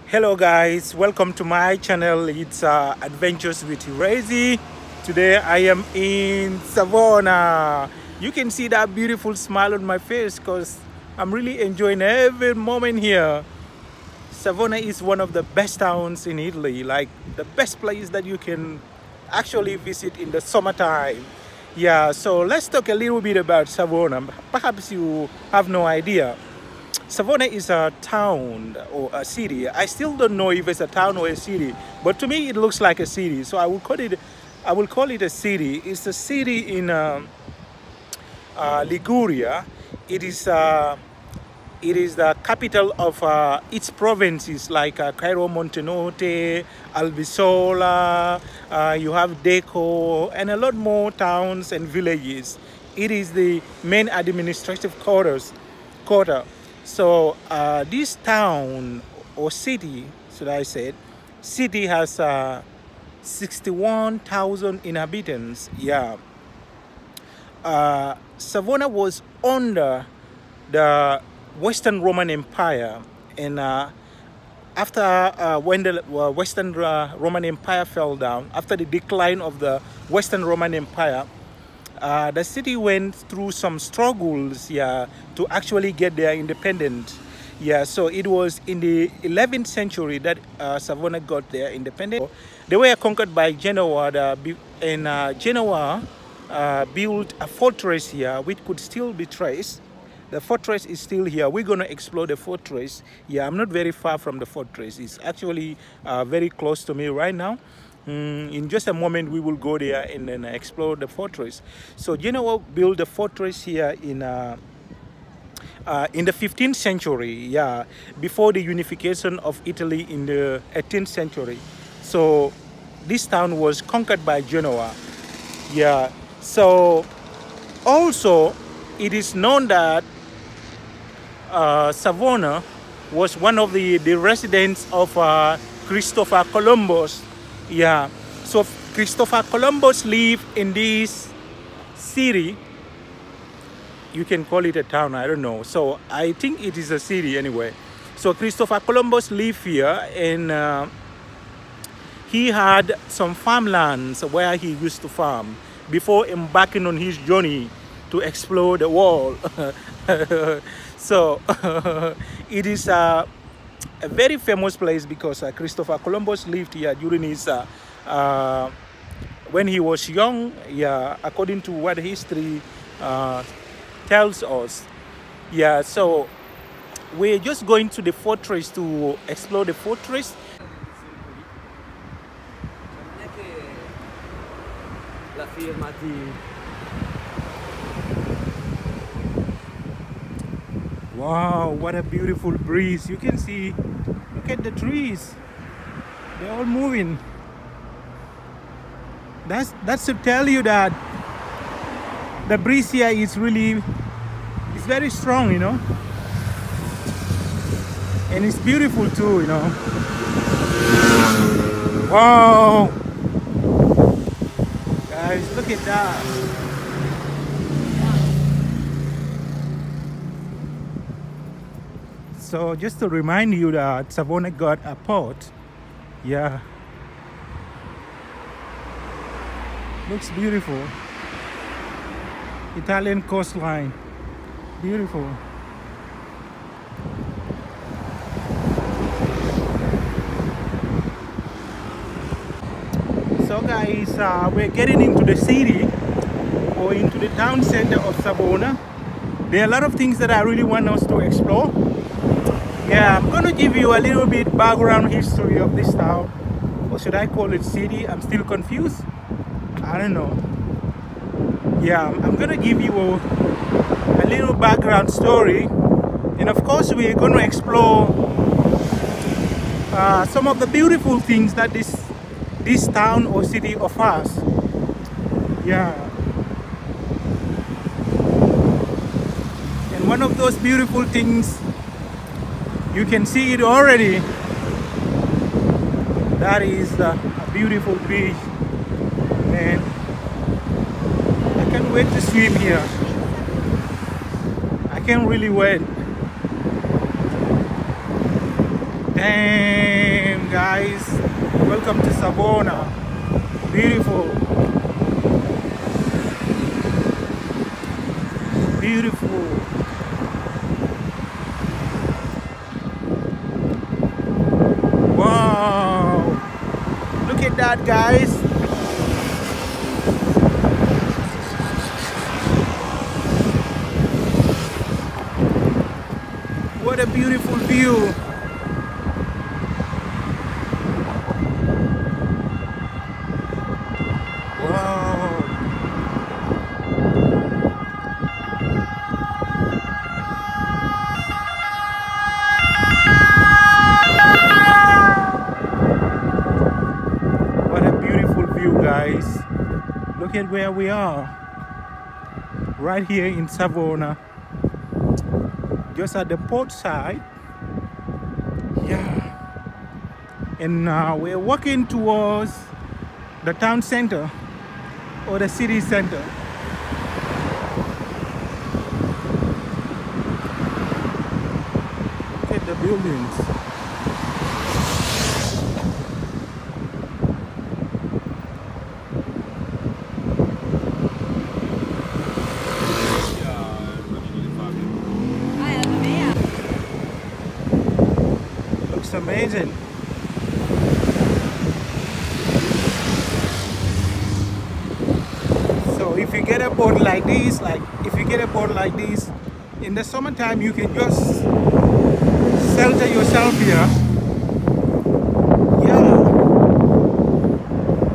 Hello guys, welcome to my channel. It's Adventures with Razy. Today I am in Savona. You can see that beautiful smile on my face because I'm really enjoying every moment here. Savona is one of the best towns in Italy, like the best place that you can actually visit in the summertime. Yeah, so let's talk a little bit about Savona. Perhaps you have no idea. Savona is a town or a city. I still don't know if it's a town or a city, but to me it looks like a city. So I will call it a city. It's a city in Liguria. It is the capital of its provinces like Cairo, Montenotte, Albisola. You have Deco and a lot more towns and villages. It is the main administrative quarter. So this town or city, should I say, city has 61,000 inhabitants. Yeah. Savona was under the Western Roman Empire, and after when the Western Roman Empire fell down, after the decline of the Western Roman Empire, the city went through some struggles, yeah, to actually get their independence. Yeah, so it was in the 11th century that Savona got their independence. They were conquered by Genoa, and Genoa built a fortress here which could still be traced. The fortress is still here. We're going to explore the fortress. Yeah, I'm not very far from the fortress. It's actually very close to me right now. In just a moment, we will go there and then explore the fortress. So Genoa built the fortress here in the 15th century, yeah, before the unification of Italy in the 18th century. So this town was conquered by Genoa. Yeah. So also, it is known that Savona was one of the residents of Christopher Columbus. Yeah, so Christopher Columbus lived in this city. You can call it a town, I don't know. So I think it is a city anyway. So Christopher Columbus lived here, and he had some farmlands where he used to farm before embarking on his journey to explore the world. So it is a very famous place because Christopher Columbus lived here during his when he was young, yeah, according to what history tells us. Yeah, so we're just going to the fortress to explore the fortress. Wow, what a beautiful breeze. You can see, look at the trees. They're all moving. That's to tell you that the breeze here is it's very strong, you know. And it's beautiful too, you know. Wow. Guys, look at that. So just to remind you that Savona got a port. Yeah. Looks beautiful. Italian coastline. Beautiful. So guys, we're getting into the city or into the town center of Savona. There are a lot of things that I really want us to explore. Yeah, I'm gonna give you a little bit background history of this town, or should I call it city? I'm still confused. I don't know. Yeah, I'm gonna give you a little background story, and of course we're gonna explore some of the beautiful things that this town or city offers. Yeah. And one of those beautiful things, you can see it already. That is a beautiful beach, man. I can't wait to swim here. I can't really wait. Dang. Welcome to Savona. Beautiful. Beautiful. Wow. Look at that, guys. What a beautiful view. Guys, look at where we are, right here in Savona, just at the port side. Yeah, and we're walking towards the town center or the city center. Look at the buildings. Looks amazing. So if you get a boat like this, in the summertime, you can just shelter yourself here. Yeah.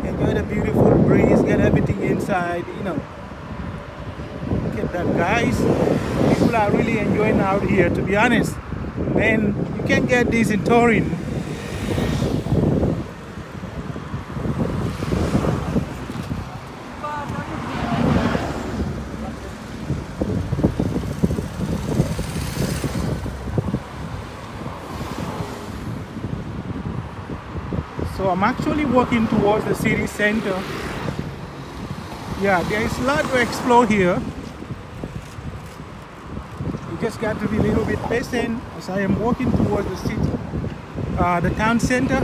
Enjoy the beautiful breeze, get everything inside, you know. Look at that, guys. People are really enjoying out here, to be honest. Man, you can't get this in Turin. So I'm actually walking towards the city center. Yeah, there is a lot to explore here. You just got to be a little bit patient as I am walking towards the city, the town center.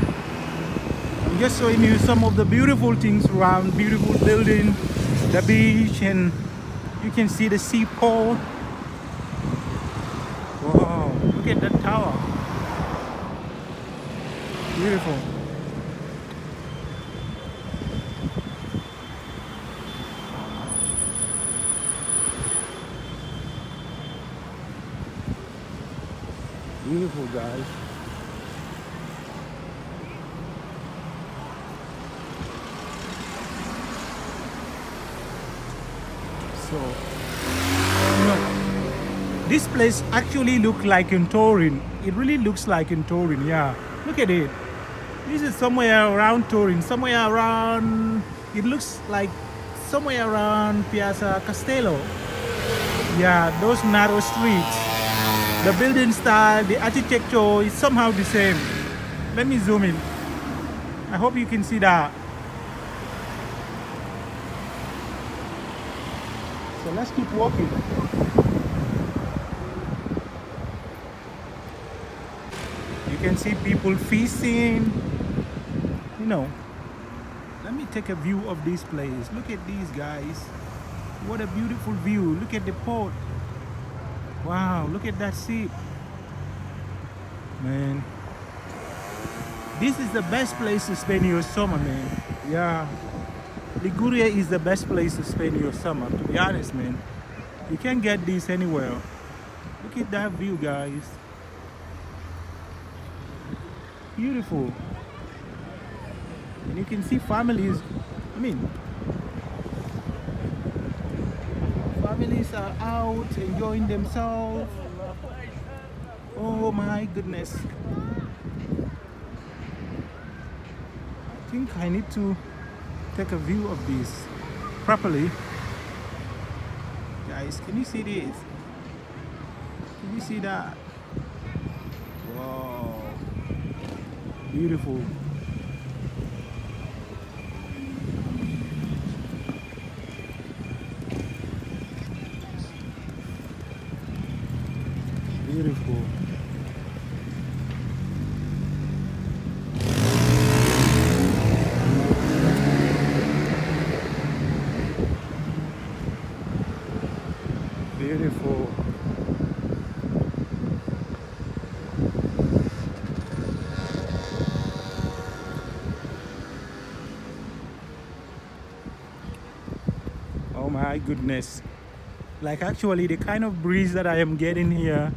I'm just showing you some of the beautiful things around, beautiful buildings, the beach, and you can see the seaport. Wow, look at that tower. Beautiful. Beautiful, guys. So, you know, this place actually looks like in Turin. It really looks like in Turin, yeah. Look at it. This is somewhere around Turin, somewhere around, it looks like somewhere around Piazza Castello. Yeah, those narrow streets. The building style, the architecture is somehow the same. Let me zoom in. I hope you can see that. So let's keep walking. You can see people feasting. You know, let me take a view of this place. Look at these guys. What a beautiful view. Look at the port. Wow, look at that ship. Man, this is the best place to spend your summer, man. Yeah, Liguria is the best place to spend your summer, to be honest, man. You can't get this anywhere. Look at that view, guys. Beautiful. And you can see families, families are out enjoying themselves. Oh my goodness. I think I need to take a view of this properly. Guys, can you see this? Can you see that? Wow. Beautiful. Beautiful. my goodness. Like actually the kind of breeze that I am getting here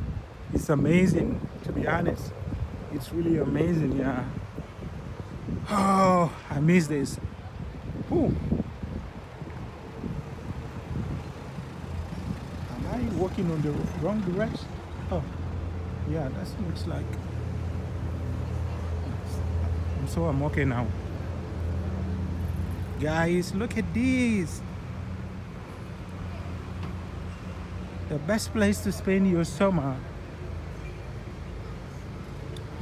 is amazing, to be honest. It's really amazing, yeah. Oh, I miss this. Ooh. Am I walking on the wrong direction? Oh, yeah, that looks like. So I'm okay now. Guys, look at this. The best place to spend your summer.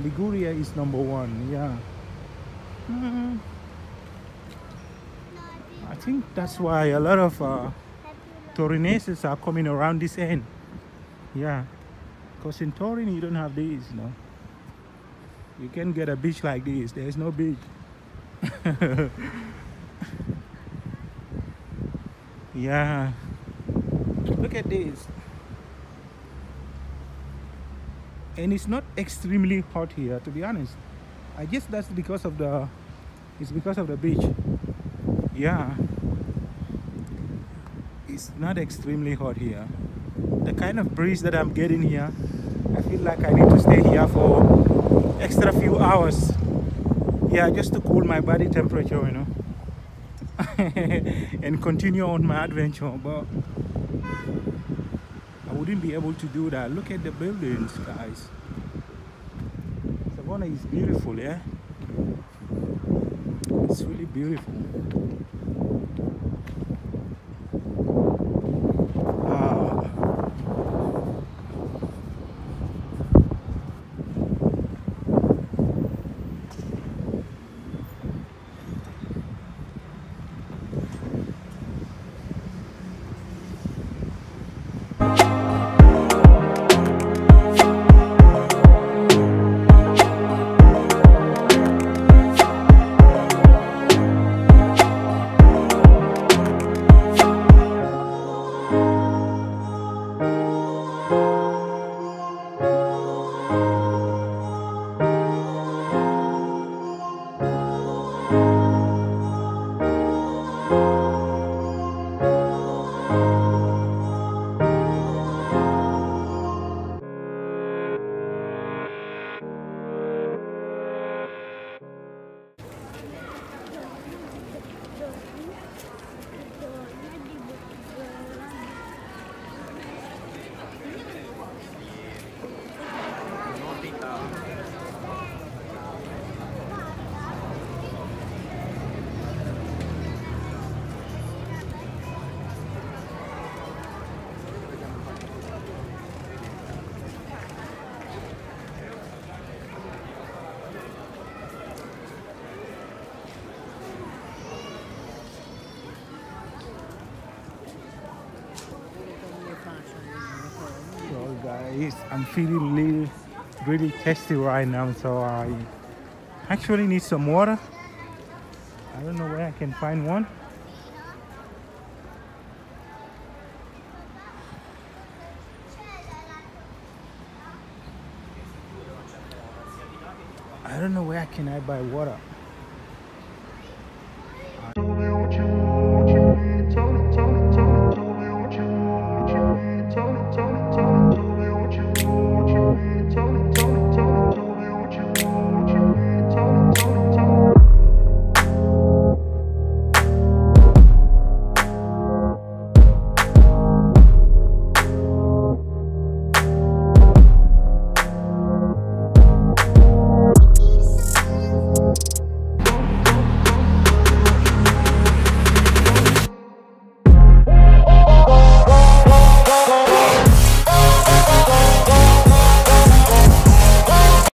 Liguria is #1, yeah. I think that's why a lot of Torineses are coming around this end. Yeah, because in Torin you don't have these, you know. You can get a beach like this. There's no beach. Yeah, look at this. And it's not extremely hot here, to be honest. I guess that's because of the beach. Yeah, it's not extremely hot here. The kind of breeze that I'm getting here, I feel like I need to stay here for extra few hours. Yeah, just to cool my body temperature, you know. And continue on my adventure, but I wouldn't be able to do that. Look at the buildings, guys. Savona is beautiful, yeah. It's really beautiful. Guys, I'm feeling really thirsty right now, so I actually need some water. I don't know where I can find one. I don't know where can I buy water.